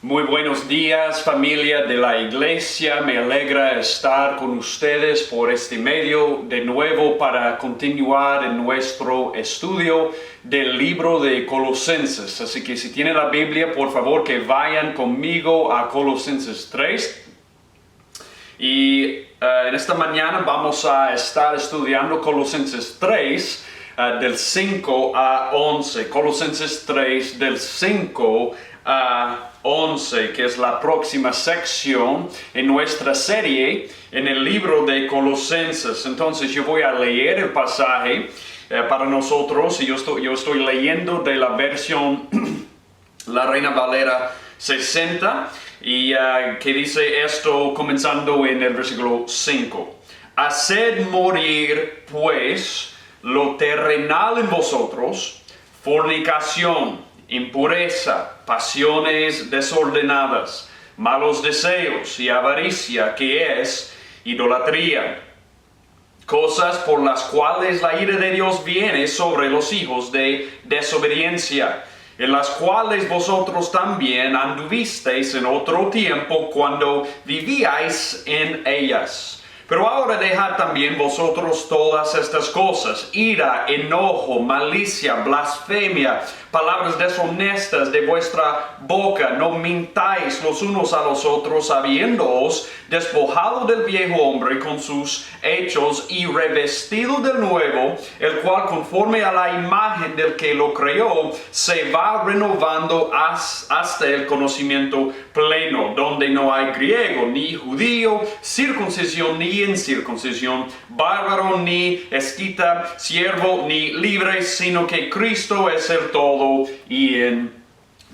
Muy buenos días, familia de la iglesia. Me alegra estar con ustedes por este medio de nuevo para continuar en nuestro estudio del libro de Colosenses. Así que si tienen la Biblia, por favor que vayan conmigo a Colosenses 3. Y en esta mañana vamos a estar estudiando Colosenses 3 del 5 a 11. Colosenses 3 del 5 a 11, que es la próxima sección en nuestra serie en el libro de Colosenses. Entonces yo voy a leer el pasaje para nosotros, y yo estoy leyendo de la versión La Reina Valera 60, y que dice esto comenzando en el versículo 5. Haced morir pues lo terrenal en vosotros, fornicación, impureza, pasiones desordenadas, malos deseos y avaricia, que es idolatría, cosas por las cuales la ira de Dios viene sobre los hijos de desobediencia, en las cuales vosotros también anduvisteis en otro tiempo cuando vivíais en ellas. Pero ahora dejad también vosotros todas estas cosas: ira, enojo, malicia, blasfemia, palabras deshonestas de vuestra boca. No mintáis los unos a los otros, habiéndoos despojado del viejo hombre con sus hechos y revestido del nuevo, el cual conforme a la imagen del que lo creó, se va renovando hasta el conocimiento pleno, donde no hay griego ni judío, circuncisión ni incircuncisión, bárbaro ni escita, siervo ni libre, sino que Cristo es el todo y en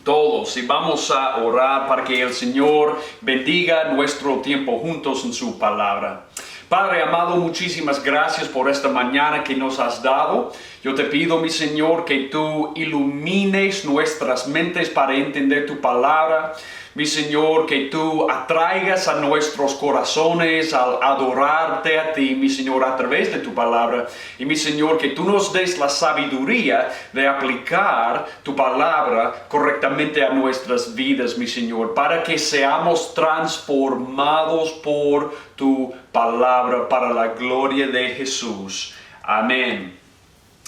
todos. Y vamos a orar para que el Señor bendiga nuestro tiempo juntos en su palabra. Padre amado, muchísimas gracias por esta mañana que nos has dado. Yo te pido, mi Señor, que tú ilumines nuestras mentes para entender tu palabra. Mi Señor, que tú atraigas a nuestros corazones al adorarte a ti, mi Señor, a través de tu palabra. Y mi Señor, que tú nos des la sabiduría de aplicar tu palabra correctamente a nuestras vidas, mi Señor, para que seamos transformados por tu palabra para la gloria de Jesús. Amén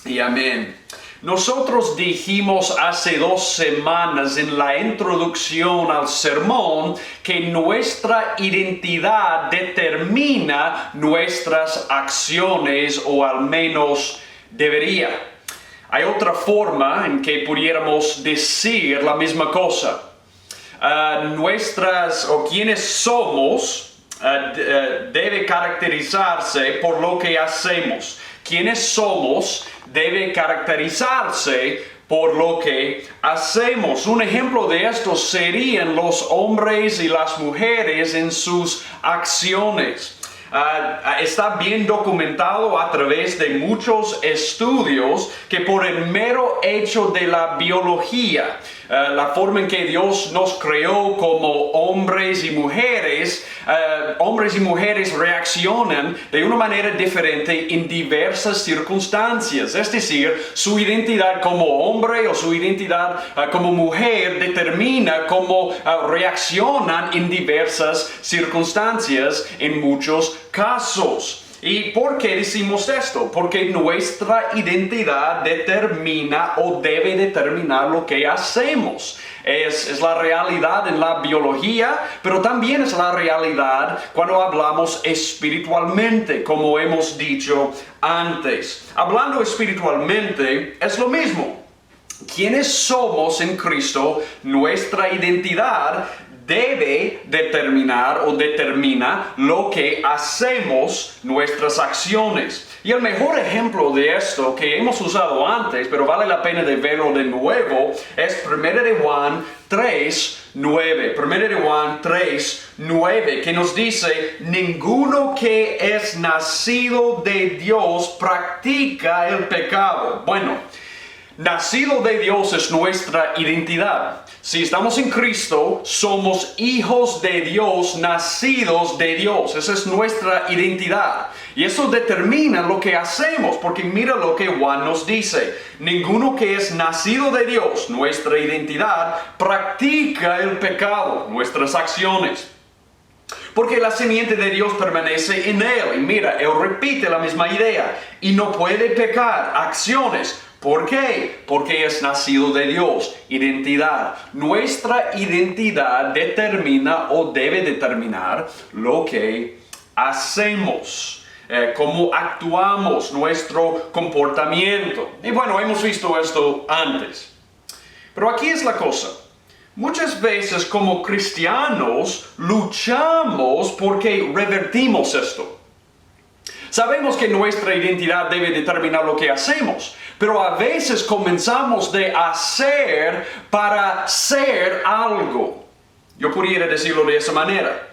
y amén. Nosotros dijimos hace 2 semanas en la introducción al sermón que nuestra identidad determina nuestras acciones, o al menos debería. Hay otra forma en que pudiéramos decir la misma cosa. Quienes somos debe caracterizarse por lo que hacemos. Quienes somos debe caracterizarse por lo que hacemos. Un ejemplo de esto serían los hombres y las mujeres en sus acciones. Está bien documentado a través de muchos estudios que por el mero hecho de la biología, la forma en que Dios nos creó como hombres y mujeres reaccionan de una manera diferente en diversas circunstancias. Es decir, su identidad como hombre o su identidad como mujer determina cómo reaccionan en diversas circunstancias en muchos casos. ¿Y por qué decimos esto? Porque nuestra identidad determina o debe determinar lo que hacemos. Es la realidad en la biología, pero también es la realidad cuando hablamos espiritualmente, como hemos dicho antes. Hablando espiritualmente es lo mismo. ¿Quiénes somos en Cristo? Nuestra identidad debe determinar o determina lo que hacemos, nuestras acciones. Y el mejor ejemplo de esto que hemos usado antes, pero vale la pena de verlo de nuevo, es 1 de Juan 3:9. 1 de Juan 3:9, que nos dice: ninguno que es nacido de Dios practica el pecado. Bueno, nacido de Dios es nuestra identidad. Si estamos en Cristo, somos hijos de Dios, nacidos de Dios. Esa es nuestra identidad. Y eso determina lo que hacemos, porque mira lo que Juan nos dice. Ninguno que es nacido de Dios, nuestra identidad, practica el pecado, nuestras acciones. Porque la simiente de Dios permanece en él. Y mira, él repite la misma idea. Y no puede pecar, acciones. ¿Por qué? Porque es nacido de Dios. Identidad. Nuestra identidad determina o debe determinar lo que hacemos. Cómo actuamos, nuestro comportamiento. Y bueno, hemos visto esto antes. Pero aquí es la cosa. Muchas veces como cristianos luchamos porque revertimos esto. Sabemos que nuestra identidad debe determinar lo que hacemos, pero a veces comenzamos de hacer para ser algo. Yo pudiera decirlo de esa manera.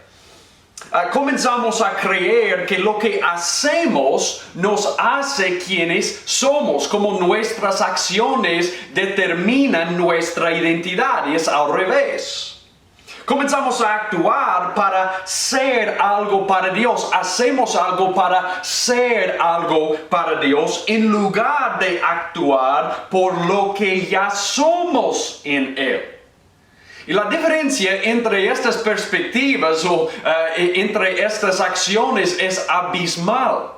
Comenzamos a creer que lo que hacemos nos hace quienes somos, como nuestras acciones determinan nuestra identidad, y es al revés. Comenzamos a actuar para ser algo para Dios. Hacemos algo para ser algo para Dios en lugar de actuar por lo que ya somos en Él. Y la diferencia entre estas perspectivas o entre estas acciones es abismal.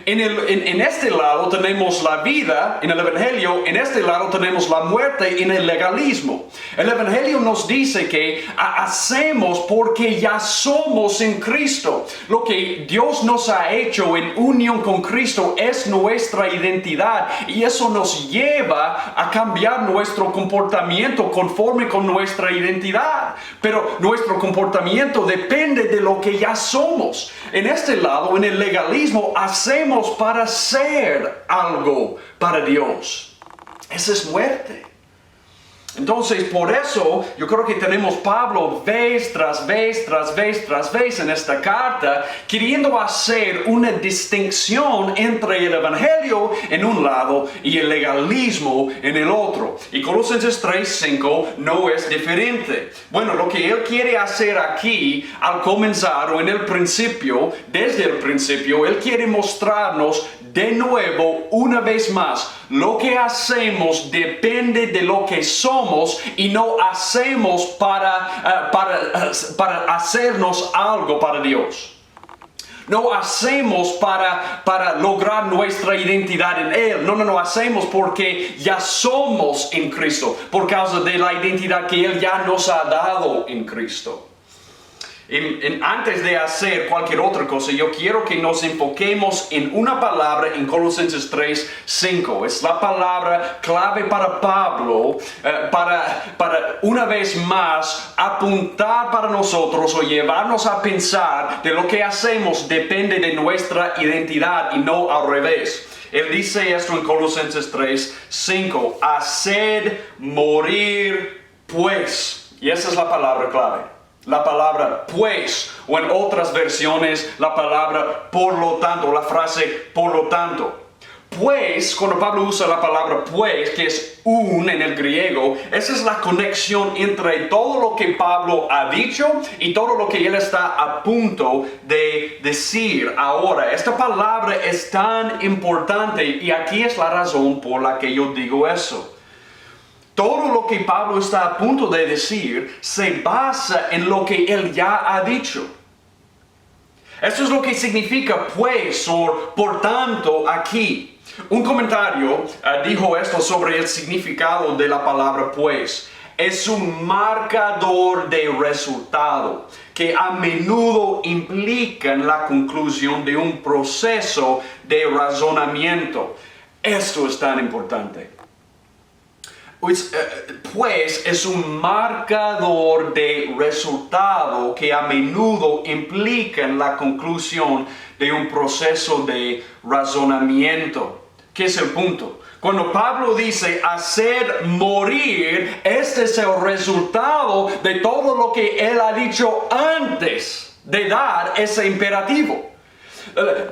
En este lado tenemos la vida en el Evangelio, en este lado tenemos la muerte en el legalismo. El Evangelio nos dice que hacemos porque ya somos en Cristo. Lo que Dios nos ha hecho en unión con Cristo es nuestra identidad y eso nos lleva a cambiar nuestro comportamiento conforme con nuestra identidad. Pero nuestro comportamiento depende de lo que ya somos. En este lado, en el legalismo, hacemos para ser algo para Dios. Esa es muerte. Entonces, por eso, yo creo que tenemos Pablo vez tras vez en esta carta, queriendo hacer una distinción entre el Evangelio en un lado y el legalismo en el otro. Y Colosenses 3:5 no es diferente. Bueno, lo que él quiere hacer aquí, al comenzar o en el principio, desde el principio, él quiere mostrarnos de nuevo, una vez más, lo que hacemos depende de lo que somos y no hacemos para hacernos algo para Dios. No hacemos para lograr nuestra identidad en Él. No, hacemos porque ya somos en Cristo, por causa de la identidad que Él ya nos ha dado en Cristo. Antes de hacer cualquier otra cosa, yo quiero que nos enfoquemos en una palabra en Colosenses 3:5. Es la palabra clave para Pablo, para una vez más apuntar para nosotros o llevarnos a pensar de lo que hacemos depende de nuestra identidad y no al revés. Él dice esto en Colosenses 3:5. Haced morir pues. Y esa es la palabra clave. La palabra pues, o en otras versiones, la palabra por lo tanto, la frase por lo tanto. Pues, cuando Pablo usa la palabra pues, que es un en el griego, esa es la conexión entre todo lo que Pablo ha dicho y todo lo que él está a punto de decir ahora. Esta palabra es tan importante y aquí es la razón por la que yo digo eso. Todo lo que Pablo está a punto de decir se basa en lo que él ya ha dicho. Esto es lo que significa pues o por tanto aquí. Un comentario dijo esto sobre el significado de la palabra pues. Es un marcador de resultado que a menudo implica la conclusión de un proceso de razonamiento. Esto es tan importante. Pues es un marcador de resultado que a menudo implica la conclusión de un proceso de razonamiento. ¿Qué es el punto? Cuando Pablo dice hacer morir, este es el resultado de todo lo que él ha dicho antes de dar ese imperativo.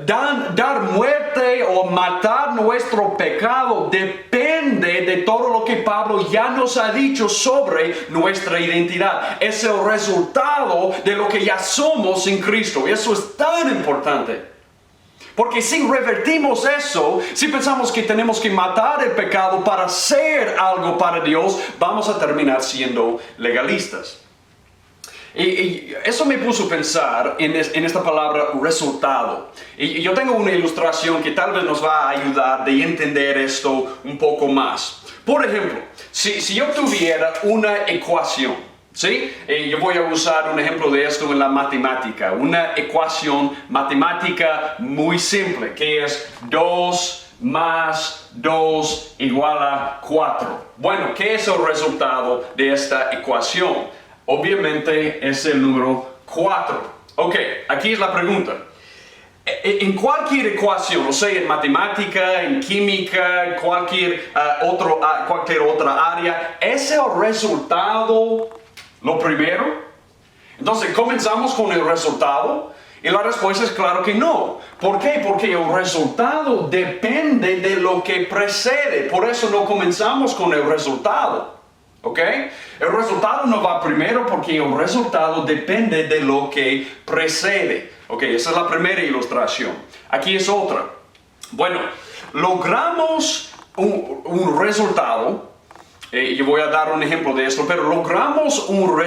Dar muerte o matar nuestro pecado depende depende de todo lo que Pablo ya nos ha dicho sobre nuestra identidad. Es el resultado de lo que ya somos en Cristo. Y eso es tan importante. Porque si revertimos eso, si pensamos que tenemos que matar el pecado para hacer algo para Dios, vamos a terminar siendo legalistas. Y eso me puso a pensar en esta palabra resultado. Y yo tengo una ilustración que tal vez nos va a ayudar de entender esto un poco más. Por ejemplo, si yo tuviera una ecuación, ¿sí? Yo voy a usar un ejemplo de esto en la matemática. Una ecuación matemática muy simple, que es 2 más 2 igual a 4. Bueno, ¿qué es el resultado de esta ecuación? Obviamente es el número 4. Ok, aquí es la pregunta. En cualquier ecuación, o sea, en matemática, en química, cualquier otra área, ¿es el resultado lo primero? Entonces, comenzamos con el resultado. Y la respuesta es claro que no. ¿Por qué? Porque el resultado depende de lo que precede. Por eso no comenzamos con el resultado. ¿Ok? El resultado no va primero porque el resultado depende de lo que precede. Ok, esa es la primera ilustración. Aquí es otra. Bueno, logramos un resultado. Yo voy a dar un ejemplo de esto, pero logramos un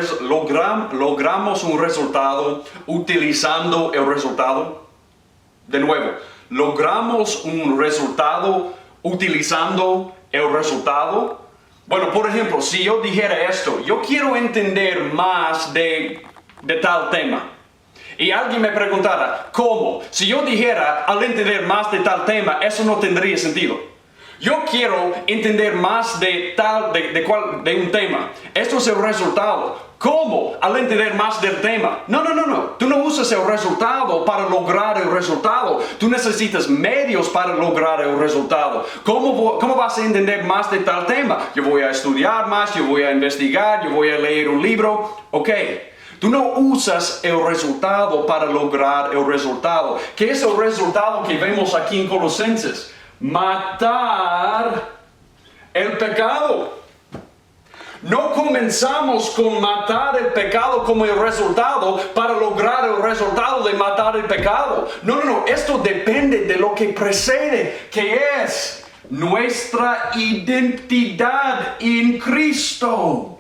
resultado utilizando el resultado. De nuevo, logramos un resultado utilizando el resultado. Bueno, por ejemplo, si yo dijera esto, yo quiero entender más de tal tema. Y alguien me preguntara, ¿cómo? Si yo dijera, al entender más de tal tema, eso no tendría sentido. Yo quiero entender más de un tema. Esto es el resultado. ¿Cómo? Al entender más del tema. No. Tú no usas el resultado para lograr el resultado. Tú necesitas medios para lograr el resultado. ¿Cómo vas a entender más de tal tema? Yo voy a estudiar más, yo voy a investigar, yo voy a leer un libro. Ok. Tú no usas el resultado para lograr el resultado. ¿Qué es el resultado que vemos aquí en Colosenses? Matar el pecado. No comenzamos con matar el pecado como el resultado para lograr el resultado de matar el pecado. No. Esto depende de lo que precede, que es nuestra identidad en Cristo.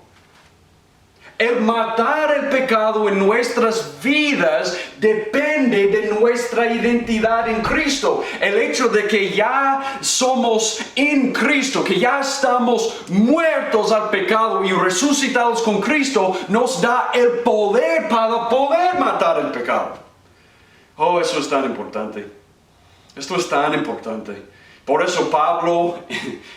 El matar el pecado en nuestras vidas depende de nuestra identidad en Cristo. El hecho de que ya somos en Cristo, que ya estamos muertos al pecado y resucitados con Cristo, nos da el poder para poder matar el pecado. Oh, eso es tan importante. Esto es tan importante. Por eso Pablo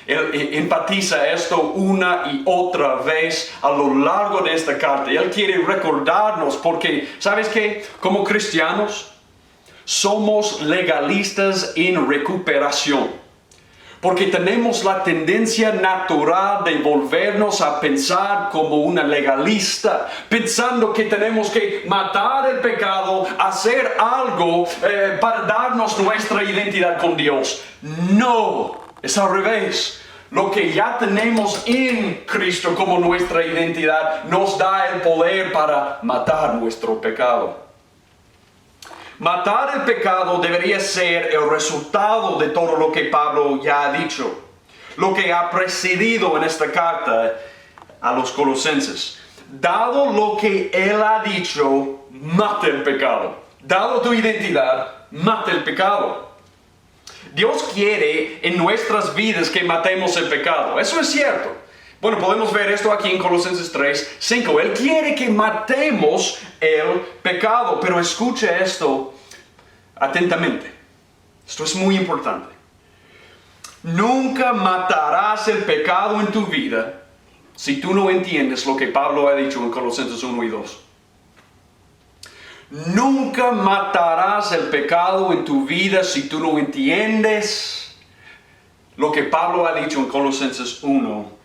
enfatiza esto una y otra vez a lo largo de esta carta. Él quiere recordarnos porque, ¿sabes qué? Como cristianos somos legalistas en recuperación. Porque tenemos la tendencia natural de volvernos a pensar como una legalista, pensando que tenemos que matar el pecado, hacer algo para darnos nuestra identidad con Dios. No, es al revés. Lo que ya tenemos en Cristo como nuestra identidad nos da el poder para matar nuestro pecado. Matar el pecado debería ser el resultado de todo lo que Pablo ya ha dicho, lo que ha precedido en esta carta a los colosenses. Dado lo que él ha dicho, mata el pecado. Dado tu identidad, mata el pecado. Dios quiere en nuestras vidas que matemos el pecado. Eso es cierto. Bueno, podemos ver esto aquí en Colosenses 3:5. Él quiere que matemos el pecado, pero escucha esto atentamente. Esto es muy importante. Nunca matarás el pecado en tu vida si tú no entiendes lo que Pablo ha dicho en Colosenses 1 y 2. Nunca matarás el pecado en tu vida si tú no entiendes lo que Pablo ha dicho en Colosenses 1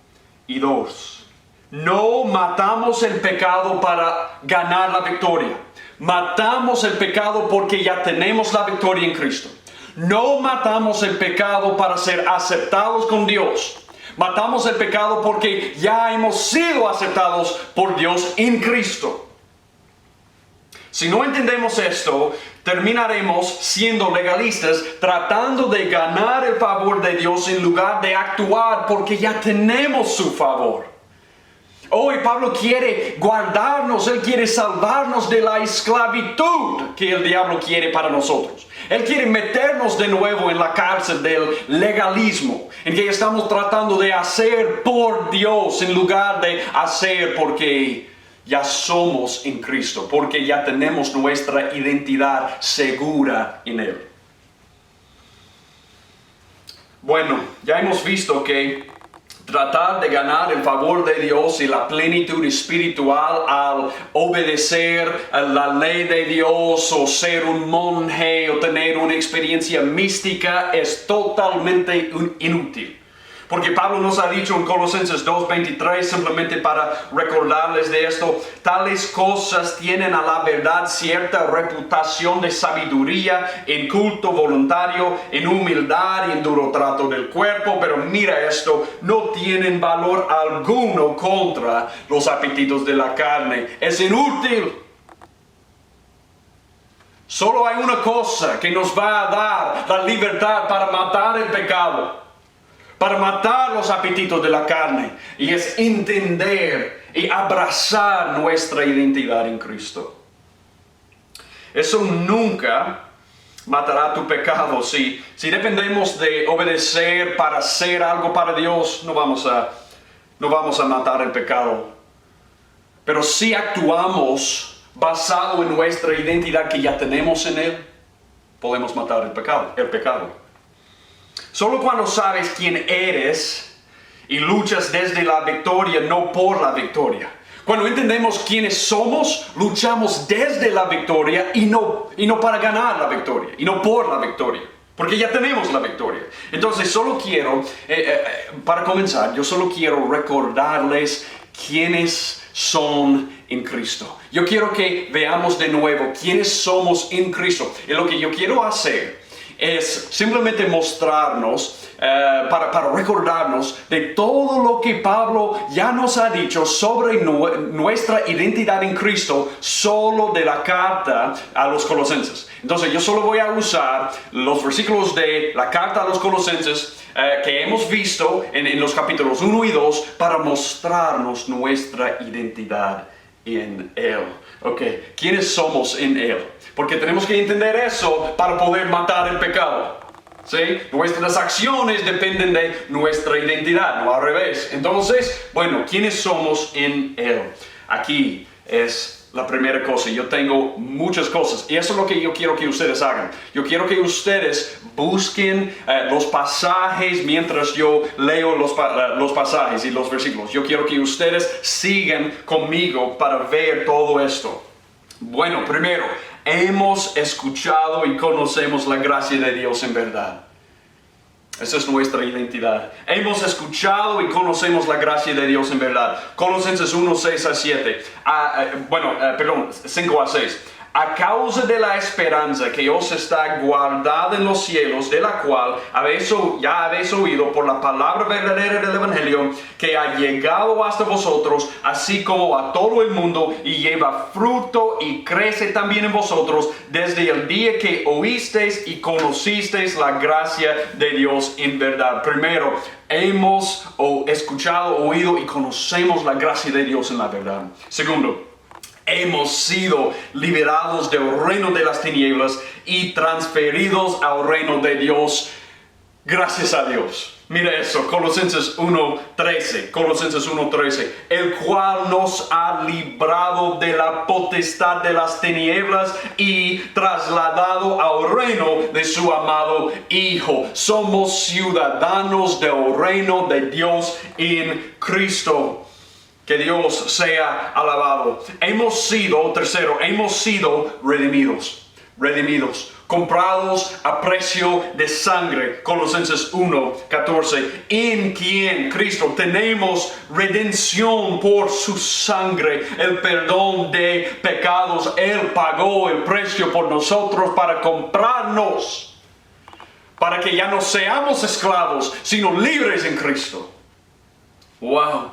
y 2. No matamos el pecado para ganar la victoria. Matamos el pecado porque ya tenemos la victoria en Cristo. No matamos el pecado para ser aceptados con Dios. Matamos el pecado porque ya hemos sido aceptados por Dios en Cristo. Si no entendemos esto, terminaremos siendo legalistas, tratando de ganar el favor de Dios en lugar de actuar porque ya tenemos su favor. Hoy Pablo quiere guardarnos, Él quiere salvarnos de la esclavitud que el diablo quiere para nosotros. Él quiere meternos de nuevo en la cárcel del legalismo, en que estamos tratando de hacer por Dios en lugar de hacer porque ya somos en Cristo, porque ya tenemos nuestra identidad segura en Él. Bueno, ya hemos visto que tratar de ganar el favor de Dios y la plenitud espiritual al obedecer a la ley de Dios o ser un monje o tener una experiencia mística es totalmente inútil. Porque Pablo nos ha dicho en Colosenses 2:23, simplemente para recordarles de esto, tales cosas tienen a la verdad cierta reputación de sabiduría, en culto voluntario, en humildad y en duro trato del cuerpo, pero mira esto, no tienen valor alguno contra los apetitos de la carne. Es inútil. Solo hay una cosa que nos va a dar la libertad para matar el pecado, para matar los apetitos de la carne, y es entender y abrazar nuestra identidad en Cristo. Eso nunca matará tu pecado. Si dependemos de obedecer para hacer algo para Dios, no vamos a matar el pecado. Pero si actuamos basado en nuestra identidad que ya tenemos en Él, podemos matar el pecado. Solo cuando sabes quién eres y luchas desde la victoria, no por la victoria. Cuando entendemos quiénes somos, luchamos desde la victoria y no para ganar la victoria, y no por la victoria, porque ya tenemos la victoria. Entonces solo quiero, para comenzar, yo solo quiero recordarles quiénes son en Cristo. Yo quiero que veamos de nuevo quiénes somos en Cristo. Y lo que yo quiero hacer es simplemente mostrarnos, para recordarnos de todo lo que Pablo ya nos ha dicho sobre nuestra identidad en Cristo, solo de la carta a los Colosenses. Entonces yo solo voy a usar los versículos de la carta a los Colosenses que hemos visto en los capítulos 1 y 2 para mostrarnos nuestra identidad en Él. Ok, ¿quiénes somos en Él? Porque tenemos que entender eso para poder matar el pecado. ¿Sí? Nuestras acciones dependen de nuestra identidad, no al revés. Entonces, bueno, ¿quiénes somos en Él? Aquí es la primera cosa. Yo tengo muchas cosas y eso es lo que yo quiero que ustedes hagan. Yo quiero que ustedes busquen los pasajes mientras yo leo los pasajes y los versículos. Yo quiero que ustedes sigan conmigo para ver todo esto. Bueno, primero, hemos escuchado y conocemos la gracia de Dios en verdad. Esa es nuestra identidad. Hemos escuchado y conocemos la gracia de Dios en verdad. Colosenses 1, 6 a 7. 5 a 6. A causa de la esperanza que os está guardada en los cielos, de la cual ya habéis oído por la palabra verdadera del Evangelio, que ha llegado hasta vosotros, así como a todo el mundo, y lleva fruto y crece también en vosotros, desde el día que oísteis y conocisteis la gracia de Dios en verdad. Primero, hemos escuchado, oído y conocemos la gracia de Dios en la verdad. Segundo, hemos sido liberados del reino de las tinieblas y transferidos al reino de Dios. Gracias a Dios. Mira eso, Colosenses 1:13, el cual nos ha librado de la potestad de las tinieblas y trasladado al reino de su amado Hijo. Somos ciudadanos del reino de Dios en Cristo. Que Dios sea alabado. Hemos sido redimidos, comprados a precio de sangre. Colosenses 1:14, en quien Cristo tenemos redención por su sangre, el perdón de pecados. Él pagó el precio por nosotros para comprarnos, para que ya no seamos esclavos, sino libres en Cristo. Wow.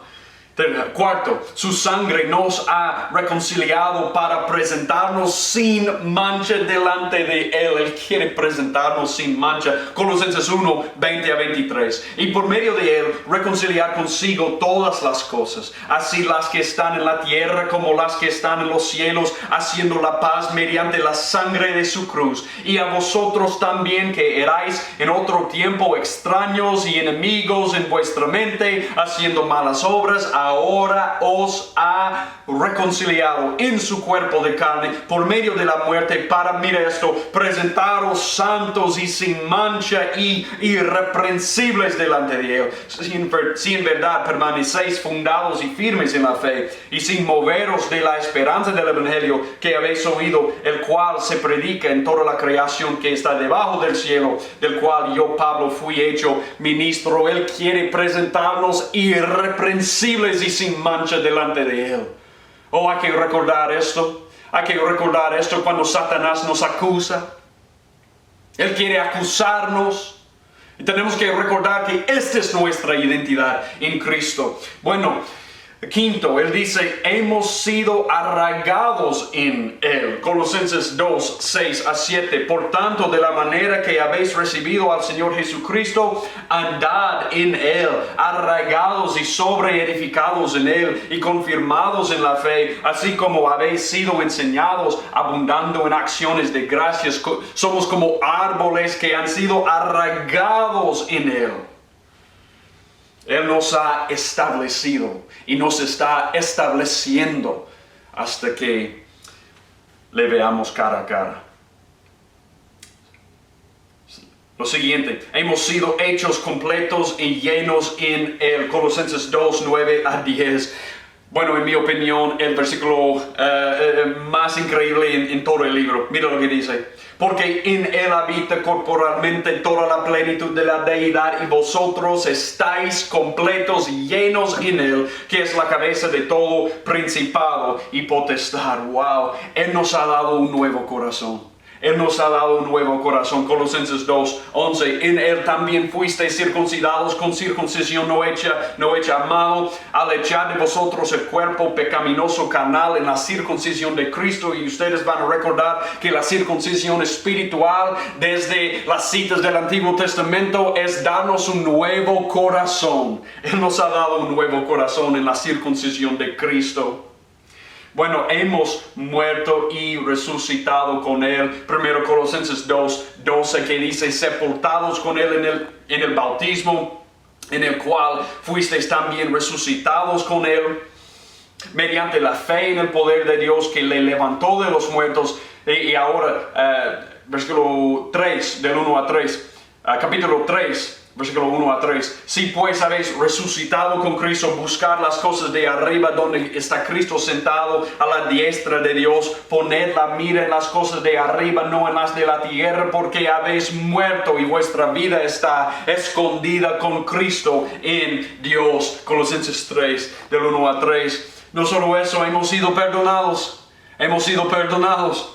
Cuarto, su sangre nos ha reconciliado para presentarnos sin mancha delante de Él. Él quiere presentarnos sin mancha. Colosenses 1, 20 a 23. Y por medio de Él, reconciliar consigo todas las cosas, así las que están en la tierra como las que están en los cielos, haciendo la paz mediante la sangre de su cruz. Y a vosotros también, que erais en otro tiempo extraños y enemigos en vuestra mente, haciendo malas obras, ahora os ha reconciliado en su cuerpo de carne por medio de la muerte para, mira esto, presentaros santos y sin mancha y irreprensibles delante de Él. Si en verdad permanecéis fundados y firmes en la fe y sin moveros de la esperanza del Evangelio que habéis oído, el cual se predica en toda la creación que está debajo del cielo, del cual yo, Pablo, fui hecho ministro. Él quiere presentarnos irreprensibles y sin mancha delante de Él. Oh, hay que recordar esto. Hay que recordar esto cuando Satanás nos acusa. Él quiere acusarnos. Y tenemos que recordar que esta es nuestra identidad en Cristo. Bueno, quinto, Él dice, hemos sido arraigados en Él. Colosenses 2, 6 a 7. Por tanto, de la manera que habéis recibido al Señor Jesucristo, andad en Él, arraigados y sobreedificados en Él y confirmados en la fe, así como habéis sido enseñados, abundando en acciones de gracias. Somos como árboles que han sido arraigados en Él. Él nos ha establecido y nos está estableciendo hasta que le veamos cara a cara. Lo siguiente, hemos sido hechos completos y llenos en Él. Colosenses 2, 9 a 10. Bueno, en mi opinión, el versículo más increíble en todo el libro. Mira lo que dice. Porque en Él habita corporalmente toda la plenitud de la deidad y vosotros estáis completos y llenos en Él, que es la cabeza de todo principado y potestad. Wow, Él nos ha dado un nuevo corazón. Él nos ha dado un nuevo corazón. Colosenses 2, 11. En Él también fuisteis circuncidados con circuncisión no hecha a mano, al echar de vosotros el cuerpo pecaminoso carnal en la circuncisión de Cristo. Y ustedes van a recordar que la circuncisión espiritual desde las citas del Antiguo Testamento es darnos un nuevo corazón. Él nos ha dado un nuevo corazón en la circuncisión de Cristo. Bueno, hemos muerto y resucitado con Él. Primero Colosenses 2, 12, que dice, sepultados con Él en el bautismo, en el cual fuisteis también resucitados con Él, mediante la fe en el poder de Dios que le levantó de los muertos. Y ahora, versículo 3, del 1 a 3, capítulo 3. Versículo 1 a 3. Si pues habéis resucitado con Cristo, buscar las cosas de arriba donde está Cristo sentado a la diestra de Dios. Poned la mira en las cosas de arriba, no en las de la tierra, porque habéis muerto y vuestra vida está escondida con Cristo en Dios. Colosenses 3, del 1 a 3. No solo eso, hemos sido perdonados. Hemos sido perdonados.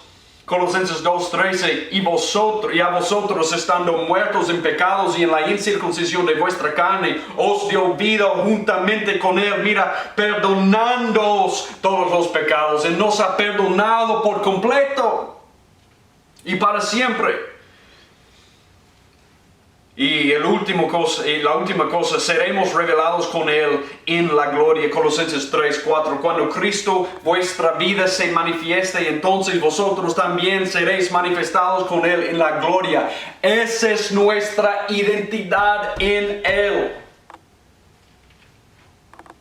Colosenses 2:13, y a vosotros estando muertos en pecados y en la incircuncisión de vuestra carne, os dio vida juntamente con Él, mira, perdonándoos todos los pecados. Él nos ha perdonado por completo y para siempre. Y la última cosa, seremos revelados con Él en la gloria. Colosenses 3, 4. Cuando Cristo vuestra vida se manifieste, entonces vosotros también seréis manifestados con Él en la gloria. Esa es nuestra identidad en Él.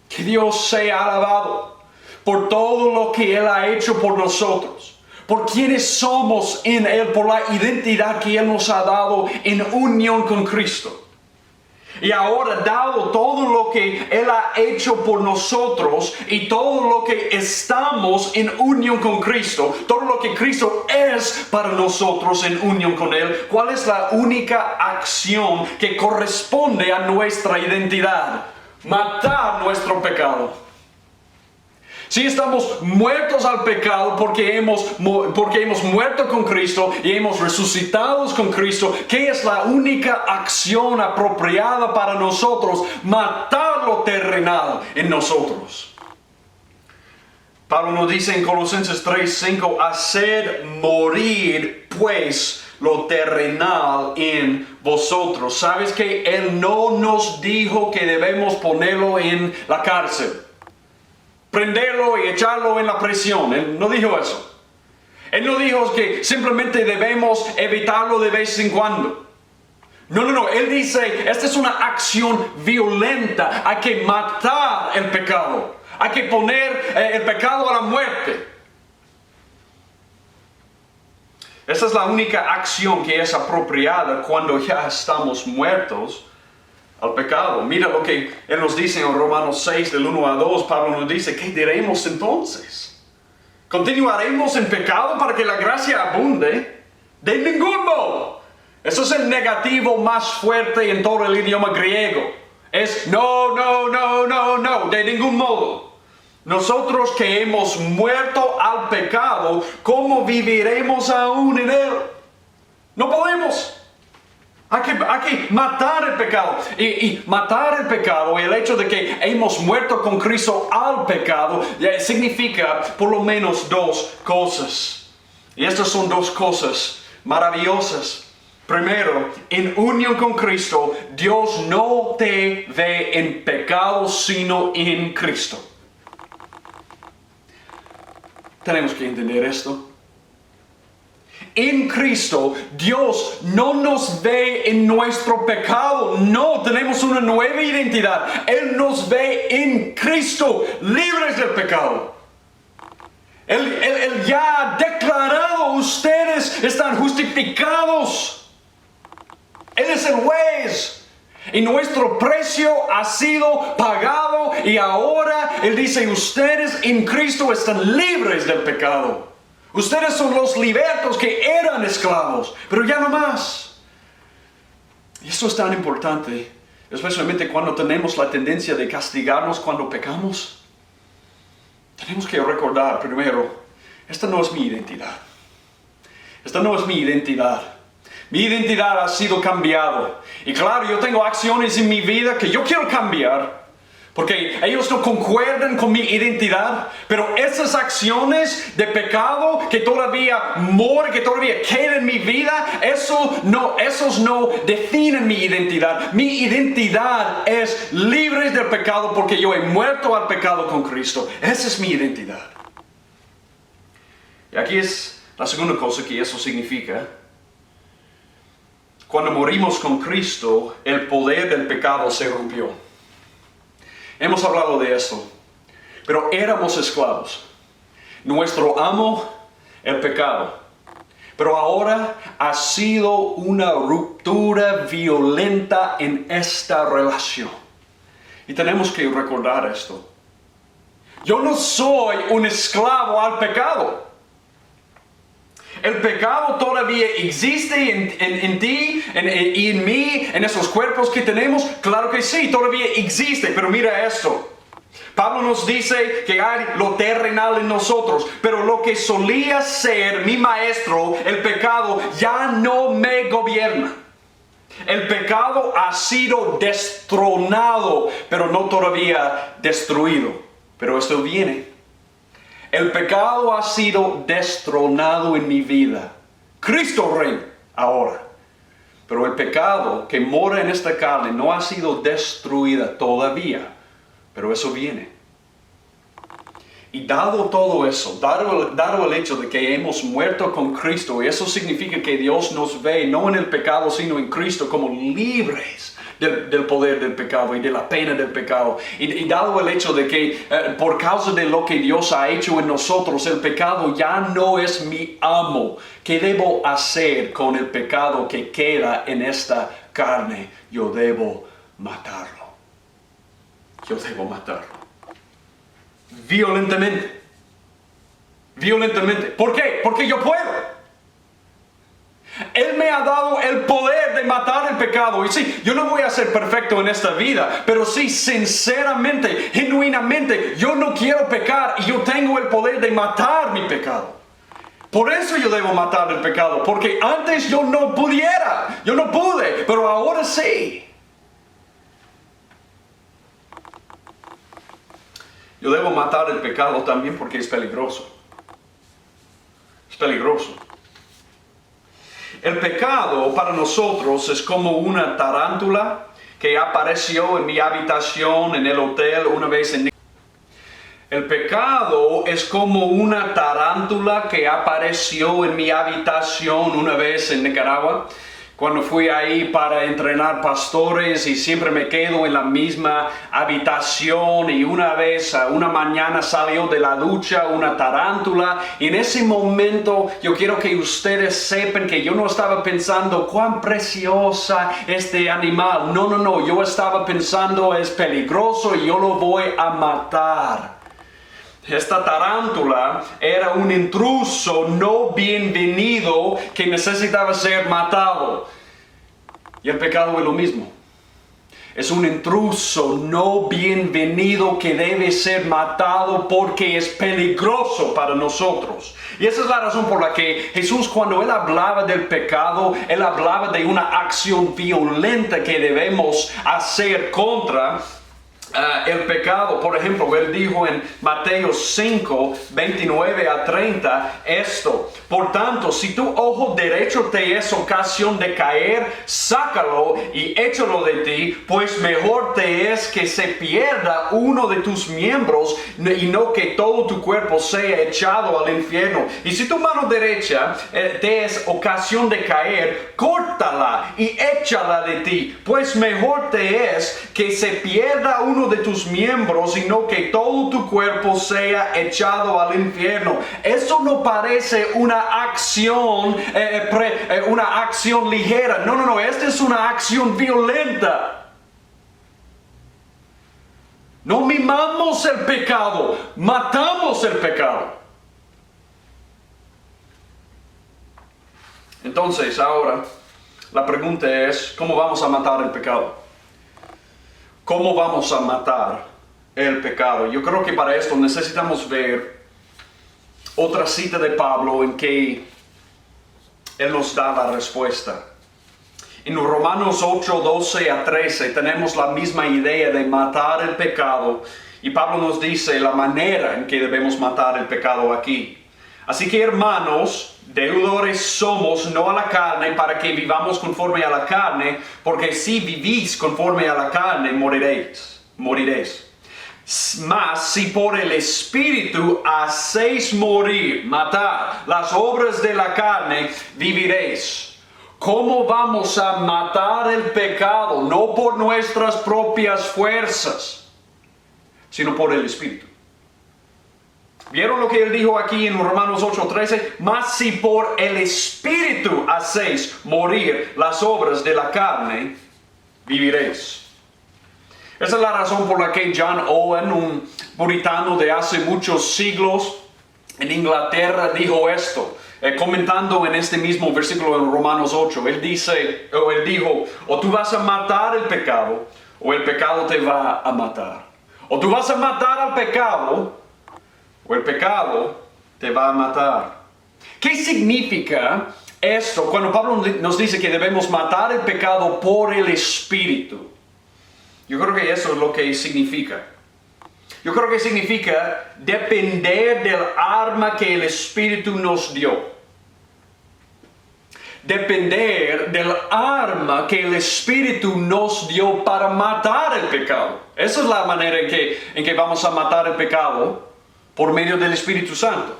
Que Dios sea alabado por todo lo que Él ha hecho por nosotros. Por quienes somos en Él, por la identidad que Él nos ha dado en unión con Cristo. Y ahora, dado todo lo que Él ha hecho por nosotros y todo lo que estamos en unión con Cristo, todo lo que Cristo es para nosotros en unión con Él, ¿cuál es la única acción que corresponde a nuestra identidad? Matar nuestro pecado. Si estamos muertos al pecado porque hemos muerto con Cristo y hemos resucitado con Cristo, ¿qué es la única acción apropiada para nosotros? Matar lo terrenal en nosotros. Pablo nos dice en Colosenses 3:5, haced morir pues lo terrenal en vosotros. ¿Sabes que Él no nos dijo que debemos ponerlo en la cárcel? Prenderlo y echarlo en la prisión. Él no dijo eso. Él no dijo que simplemente debemos evitarlo de vez en cuando. No. Él dice, esta es una acción violenta. Hay que matar el pecado. Hay que poner el pecado a la muerte. Esa es la única acción que es apropiada cuando ya estamos muertos al pecado. Mira lo que Él nos dice en Romanos 6, del 1 a 2. Pablo nos dice, ¿qué diremos entonces? ¿Continuaremos en pecado para que la gracia abunde? De ningún modo. Eso es el negativo más fuerte en todo el idioma griego. Es no, de ningún modo. Nosotros que hemos muerto al pecado, ¿cómo viviremos aún en él? No podemos. Hay que matar el pecado. Y matar el pecado, el hecho de que hemos muerto con Cristo al pecado, significa por lo menos dos cosas. Y estas son dos cosas maravillosas. Primero, en unión con Cristo, Dios no te ve en pecado, sino en Cristo. Tenemos que entender esto. En Cristo, Dios no nos ve en nuestro pecado. No, tenemos una nueva identidad. Él nos ve en Cristo, libres del pecado. Él ya ha declarado, ustedes están justificados. Él es el juez. Y nuestro precio ha sido pagado. Y ahora Él dice, ustedes en Cristo están libres del pecado. Ustedes son los libertos que eran esclavos, pero ya no más. Y eso es tan importante, especialmente cuando tenemos la tendencia de castigarnos cuando pecamos. Tenemos que recordar primero, esta no es mi identidad. Esta no es mi identidad. Mi identidad ha sido cambiada. Y claro, yo tengo acciones en mi vida que yo quiero cambiar, porque ellos no concuerdan con mi identidad. Pero esas acciones de pecado que todavía moran, que todavía quedan en mi vida, esos no definen mi identidad. Mi identidad es libre del pecado porque yo he muerto al pecado con Cristo. Esa es mi identidad. Y aquí es la segunda cosa que eso significa. Cuando morimos con Cristo, el poder del pecado se rompió. Hemos hablado de esto, pero éramos esclavos. Nuestro amo, el pecado. Pero ahora ha sido una ruptura violenta en esta relación. Y tenemos que recordar esto. Yo no soy un esclavo al pecado. El pecado todavía existe en ti y en mí, en esos cuerpos que tenemos. Claro que sí, todavía existe, pero mira esto. Pablo nos dice que hay lo terrenal en nosotros, pero lo que solía ser mi maestro, el pecado, ya no me gobierna. El pecado ha sido destronado, pero no todavía destruido. Pero esto viene. El pecado ha sido destronado en mi vida. Cristo reina ahora. Pero el pecado que mora en esta carne no ha sido destruida todavía. Pero eso viene. Y dado todo eso, dado el hecho de que hemos muerto con Cristo, y eso significa que Dios nos ve no en el pecado, sino en Cristo como libres del poder del pecado y de la pena del pecado. Y dado el hecho de que por causa de lo que Dios ha hecho en nosotros, el pecado ya no es mi amo. ¿Qué debo hacer con el pecado que queda en esta carne? Yo debo matarlo. Yo debo matarlo. Violentamente. Violentamente. ¿Por qué? Porque yo puedo. Él me ha dado el poder de matar el pecado. Y sí, yo no voy a ser perfecto en esta vida, pero sí, sinceramente, genuinamente, yo no quiero pecar y yo tengo el poder de matar mi pecado. Por eso yo debo matar el pecado, porque antes yo no pudiera, yo no pude, pero ahora sí. Yo debo matar el pecado también porque es peligroso. Es peligroso. El pecado para nosotros es como una tarántula que apareció en mi habitación en el hotel una vez en... El pecado es como una tarántula que apareció en mi habitación una vez en Nicaragua, cuando fui ahí para entrenar pastores, y siempre me quedo en la misma habitación, y una mañana salió de la ducha una tarántula, y en ese momento yo quiero que ustedes sepan que yo no estaba pensando cuán preciosa este animal, no, yo estaba pensando es peligroso y yo lo voy a matar. Esta tarántula era un intruso no bienvenido que necesitaba ser matado. Y el pecado es lo mismo. Es un intruso no bienvenido que debe ser matado porque es peligroso para nosotros. Y esa es la razón por la que Jesús, cuando Él hablaba del pecado, Él hablaba de una acción violenta que debemos hacer contra el pecado. Por ejemplo, Él dijo en Mateo 5, 29 a 30 esto: por tanto, si tu ojo derecho te es ocasión de caer, sácalo y échalo de ti, pues mejor te es que se pierda uno de tus miembros y no que todo tu cuerpo sea echado al infierno. Y si tu mano derecha te es ocasión de caer, córtala y échala de ti, pues mejor te es que se pierda uno de tus miembros y no que todo tu cuerpo sea echado al infierno. Eso no parece una acción ligera. No, esta es una acción violenta. No mimamos el pecado, matamos el pecado. Entonces, ahora la pregunta es, ¿cómo vamos a matar el pecado? ¿Cómo vamos a matar el pecado? Yo creo que para esto necesitamos ver otra cita de Pablo en que él nos da la respuesta. En Romanos 8, 12 a 13 tenemos la misma idea de matar el pecado, y Pablo nos dice la manera en que debemos matar el pecado aquí. Así que, hermanos, deudores somos, no a la carne, para que vivamos conforme a la carne, porque si vivís conforme a la carne, moriréis. Mas si por el Espíritu hacéis morir, matar las obras de la carne, viviréis. ¿Cómo vamos a matar el pecado? No por nuestras propias fuerzas, sino por el Espíritu. ¿Vieron lo que él dijo aquí en Romanos 8:13? Mas si por el Espíritu hacéis morir las obras de la carne, viviréis. Esa es la razón por la que John Owen, un puritano de hace muchos siglos en Inglaterra, dijo esto, comentando en este mismo versículo en Romanos 8. Él dijo, o tú vas a matar el pecado, o el pecado te va a matar. O tú vas a matar al pecado, o el pecado te va a matar. ¿Qué significa esto cuando Pablo nos dice que debemos matar el pecado por el Espíritu? Yo creo que eso es lo que significa. Yo creo que significa depender del arma que el Espíritu nos dio. Depender del arma que el Espíritu nos dio para matar el pecado. Esa es la manera en que vamos a matar el pecado, por medio del Espíritu Santo.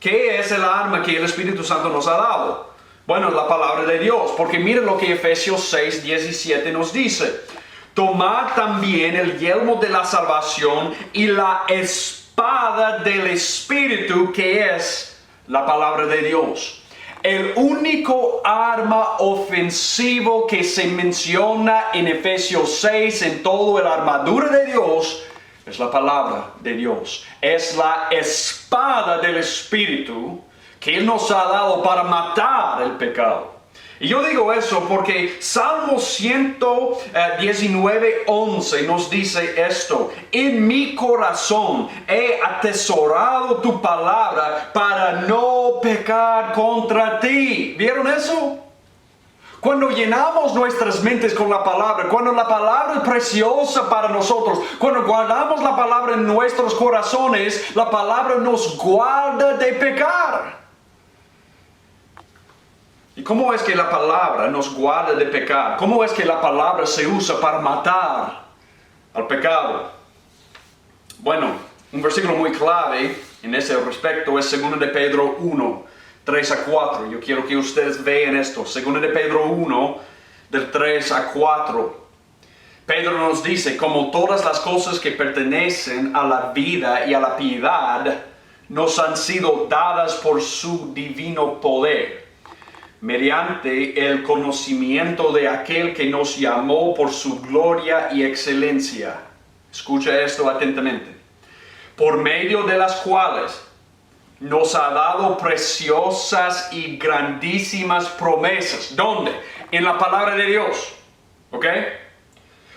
¿Qué es el arma que el Espíritu Santo nos ha dado? Bueno, la palabra de Dios. Porque miren lo que Efesios 6, 17 nos dice. Tomad también el yelmo de la salvación y la espada del Espíritu, que es la palabra de Dios. El único arma ofensivo que se menciona en Efesios 6 en toda la armadura de Dios es la palabra de Dios. Es la espada del Espíritu que Él nos ha dado para matar el pecado. Y yo digo eso porque Salmo 119:11 nos dice esto: en mi corazón he atesorado tu palabra para no pecar contra ti. ¿Vieron eso? Cuando llenamos nuestras mentes con la palabra, cuando la palabra es preciosa para nosotros, cuando guardamos la palabra en nuestros corazones, la palabra nos guarda de pecar. ¿Y cómo es que la palabra nos guarda de pecar? ¿Cómo es que la palabra se usa para matar al pecado? Bueno, un versículo muy clave en ese respecto es 2 de Pedro 1:3-4. Yo quiero que ustedes vean esto. 2 de Pedro 1, del 3 a 4. Pedro nos dice: como todas las cosas que pertenecen a la vida y a la piedad nos han sido dadas por su divino poder, mediante el conocimiento de aquel que nos llamó por su gloria y excelencia. Escucha esto atentamente. Por medio de las cuales nos ha dado preciosas y grandísimas promesas. ¿Dónde? En la palabra de Dios. ¿Ok?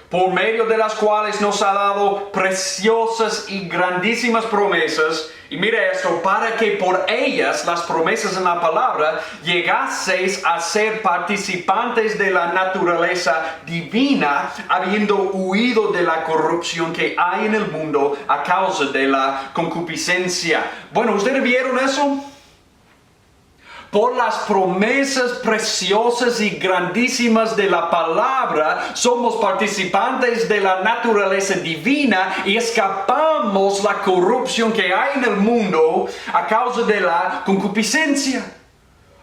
Por medio de las cuales nos ha dado preciosas y grandísimas promesas. Y mire esto: para que por ellas, las promesas en la palabra, llegaseis a ser participantes de la naturaleza divina, habiendo huido de la corrupción que hay en el mundo a causa de la concupiscencia. Bueno, ¿ustedes vieron eso? Por las promesas preciosas y grandísimas de la palabra, somos participantes de la naturaleza divina y escapamos la corrupción que hay en el mundo a causa de la concupiscencia,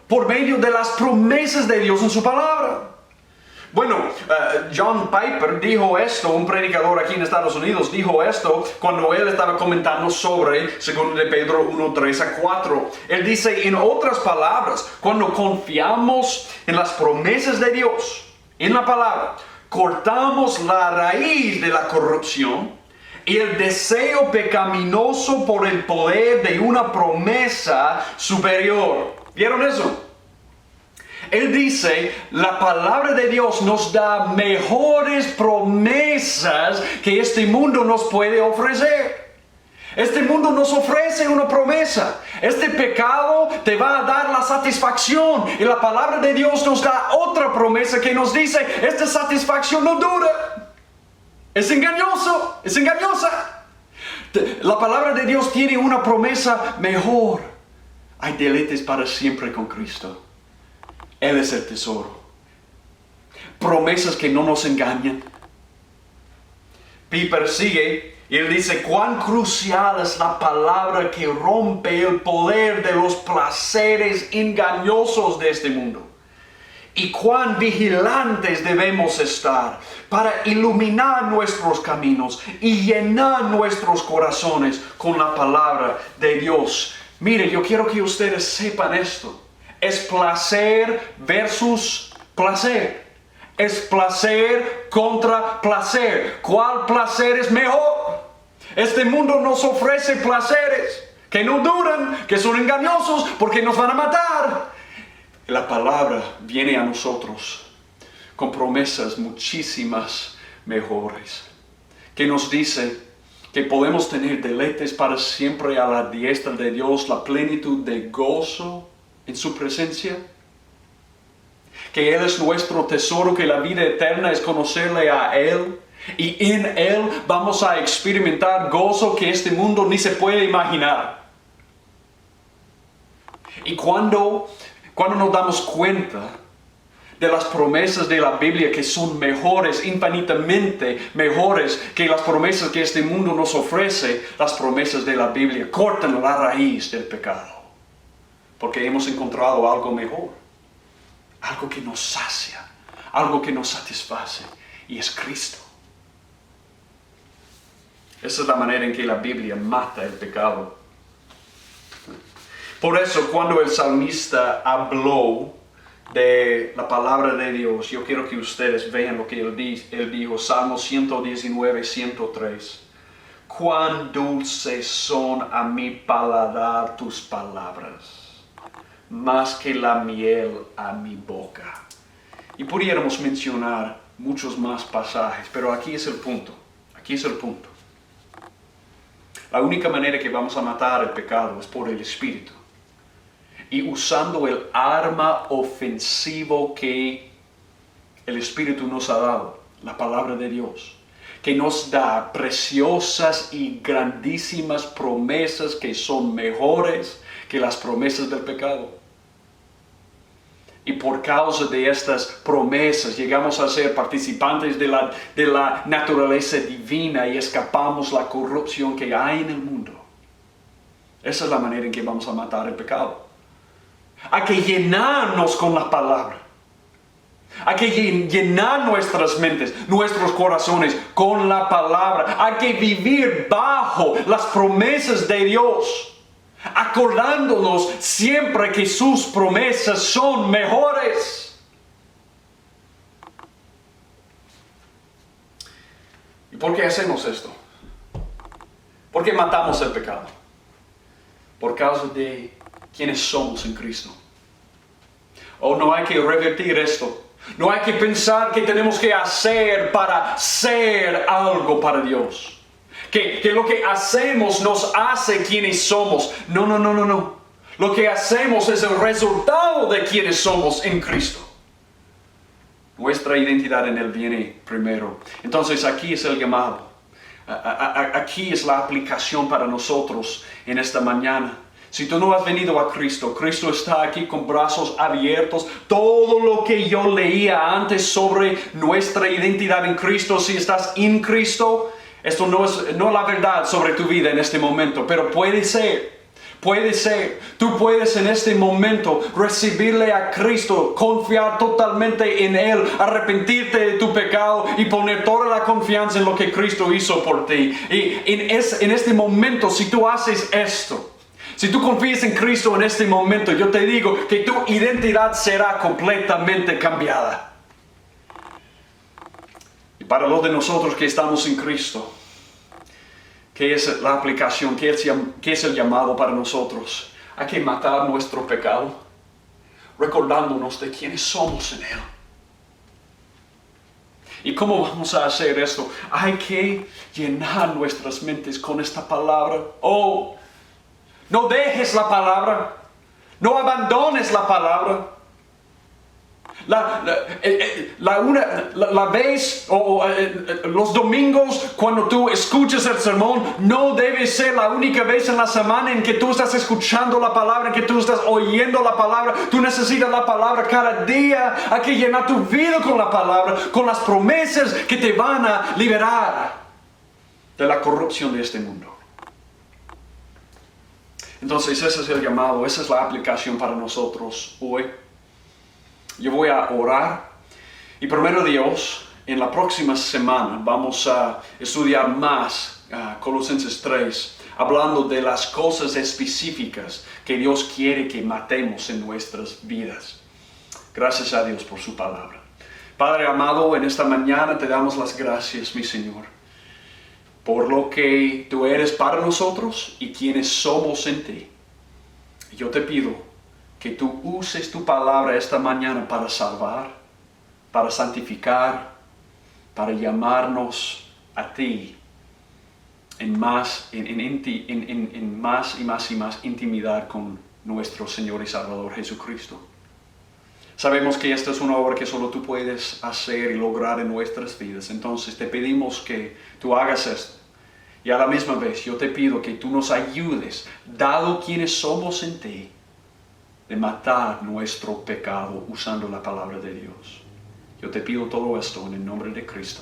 por medio de las promesas de Dios en su palabra. Bueno, John Piper dijo esto, un predicador aquí en Estados Unidos, dijo esto cuando él estaba comentando sobre 2 de Pedro 1:3-4. Él dice, en otras palabras, cuando confiamos en las promesas de Dios, en la palabra, cortamos la raíz de la corrupción y el deseo pecaminoso por el poder de una promesa superior. ¿Vieron eso? Él dice, la palabra de Dios nos da mejores promesas que este mundo nos puede ofrecer. Este mundo nos ofrece una promesa. Este pecado te va a dar la satisfacción. Y la palabra de Dios nos da otra promesa que nos dice, esta satisfacción no dura. Es engañoso, es engañosa. La palabra de Dios tiene una promesa mejor. Hay deleites para siempre con Cristo. Él es el tesoro. Promesas que no nos engañan. Piper sigue y él dice, cuán crucial es la palabra que rompe el poder de los placeres engañosos de este mundo. Y cuán vigilantes debemos estar para iluminar nuestros caminos y llenar nuestros corazones con la palabra de Dios. Mire, yo quiero que ustedes sepan esto. Es placer versus placer. Es placer contra placer. ¿Cuál placer es mejor? Este mundo nos ofrece placeres que no duran, que son engañosos porque nos van a matar. La palabra viene a nosotros con promesas muchísimas mejores, que nos dice que podemos tener deleites para siempre a la diestra de Dios, la plenitud de gozo en su presencia, que Él es nuestro tesoro, que la vida eterna es conocerle a Él, y en Él vamos a experimentar gozo que este mundo ni se puede imaginar. Y cuando nos damos cuenta de las promesas de la Biblia, que son mejores, infinitamente mejores que las promesas que este mundo nos ofrece, las promesas de la Biblia cortan la raíz del pecado. Porque hemos encontrado algo mejor, algo que nos sacia, algo que nos satisface, y es Cristo. Esa es la manera en que la Biblia mata el pecado. Por eso, cuando el salmista habló de la palabra de Dios, yo quiero que ustedes vean lo que él dijo, Salmo 119:103. Cuán dulces son a mi paladar tus palabras, más que la miel a mi boca. Y pudiéramos mencionar muchos más pasajes, pero aquí es el punto. Aquí es el punto. La única manera que vamos a matar el pecado es por el Espíritu. Y usando el arma ofensivo que el Espíritu nos ha dado, la palabra de Dios, que nos da preciosas y grandísimas promesas que son mejores que las promesas del pecado. Y por causa de estas promesas llegamos a ser participantes de la naturaleza divina y escapamos la corrupción que hay en el mundo. Esa es la manera en que vamos a matar el pecado. Hay que llenarnos con la palabra. Hay que llenar nuestras mentes, nuestros corazones con la palabra. Hay que vivir bajo las promesas de Dios, acordándonos siempre que sus promesas son mejores. ¿Y por qué hacemos esto? ¿Por qué matamos el pecado? Por causa de quienes somos en Cristo. Oh, no hay que revertir esto. No hay que pensar que tenemos que hacer para ser algo para Dios. Que lo que hacemos nos hace quienes somos. No. Lo que hacemos es el resultado de quienes somos en Cristo. Nuestra identidad en Él viene primero. Entonces aquí es el llamado. Aquí es la aplicación para nosotros en esta mañana. Si tú no has venido a Cristo, Cristo está aquí con brazos abiertos. Todo lo que yo leía antes sobre nuestra identidad en Cristo, si estás en Cristo, esto no es la verdad sobre tu vida en este momento, pero puede ser. Puede ser. Tú puedes en este momento recibirle a Cristo, confiar totalmente en Él, arrepentirte de tu pecado y poner toda la confianza en lo que Cristo hizo por ti. Y en este momento, si tú haces esto, si tú confías en Cristo en este momento, yo te digo que tu identidad será completamente cambiada. Y para los de nosotros que estamos en Cristo, ¿qué es la aplicación? ¿Qué es el llamado para nosotros? Hay que matar nuestro pecado, recordándonos de quiénes somos en Él. ¿Y cómo vamos a hacer esto? Hay que llenar nuestras mentes con esta palabra. Oh, no dejes la palabra. No abandones la palabra. La vez o los domingos cuando tú escuchas el sermón no debe ser la única vez en la semana en que tú estás escuchando la palabra, en que tú estás oyendo la palabra. Tú necesitas la palabra cada día. Hay que llenar tu vida con la palabra, con las promesas que te van a liberar de la corrupción de este mundo. Entonces ese es el llamado, esa es la aplicación para nosotros hoy. Yo voy a orar y primero Dios, en la próxima semana vamos a estudiar más Colosenses 3, hablando de las cosas específicas que Dios quiere que matemos en nuestras vidas. Gracias a Dios por su palabra. Padre amado, en esta mañana te damos las gracias, mi Señor, por lo que tú eres para nosotros y quienes somos en ti. Yo te pido que tú uses tu palabra esta mañana para salvar, para santificar, para llamarnos a ti en más y más intimidad con nuestro Señor y Salvador Jesucristo. Sabemos que esta es una obra que solo tú puedes hacer y lograr en nuestras vidas. Entonces te pedimos que tú hagas esto. Y a la misma vez yo te pido que tú nos ayudes, dado quienes somos en ti, de matar nuestro pecado usando la palabra de Dios. Yo te pido todo esto en el nombre de Cristo.